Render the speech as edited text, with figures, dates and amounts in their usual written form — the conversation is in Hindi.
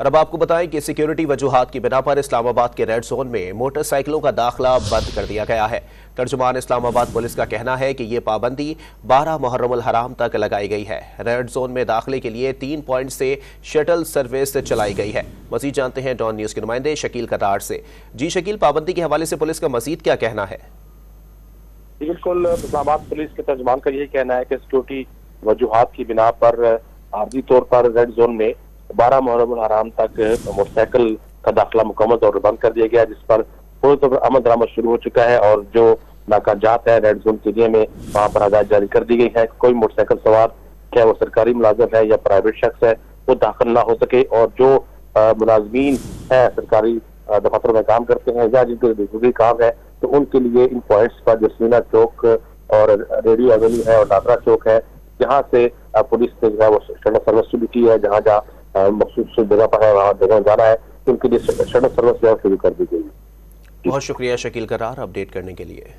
और अब आपको बताएं कि सिक्योरिटी वजूहात की बिना पर इस्लामाबाद के रेड जोन में मोटरसाइकिलों का दाखिला बंद कर दिया गया है। तर्जुमान इस्लामाबाद पुलिस का कहना है कि ये पाबंदी 12 मुहर्रम उल हराम तक लगाई गई है। रेड जोन में दाखिले के लिए 3 पॉइंट से शटल सर्विस चलाई गई है। मजीद जानते हैं डॉन न्यूज के नुमाइंदे शकील करार से। जी शकील, पाबंदी के हवाले से पुलिस का मजीद क्या कहना है? बिल्कुल, इस्लामाबाद पुलिस के तर्जुमान का यही कहना है कि सिक्योरिटी वजूहात की बिना पर आर्जी तौर पर रेड जोन में 12 मुहर्रम हराम तक मोटरसाइकिल का दाखिला मुकम्मल तौर पर बंद कर दिया गया, जिस पर पूरे तौर पर अमल दरामद शुरू हो चुका है और जो नाकाजात है रेड जोन के एरिया में वहाँ पर हदायत जारी कर दी गई है। कोई मोटरसाइकिल सवार, क्या वो सरकारी मुलाजिम है या प्राइवेट शख्स है, वो दाखिल ना हो सके और जो मुलाजमीन है सरकारी दफ्तर में काम करते हैं या जिनके जरूरी काम है तो उनके लिए इन पॉइंट्स पर जसीना चौक और रेडियो एवेन्यू है और नादरा चौक है, जहाँ से पुलिस ने जो है वो शटल सर्विस शुरू की है। जहाँ जहाँ मखसूस जगह पर है वहाँ जगह जाना है तो उनके लिए शटल सर्विस शुरू कर दी गई है। बहुत शुक्रिया शकील करार अपडेट करने के लिए।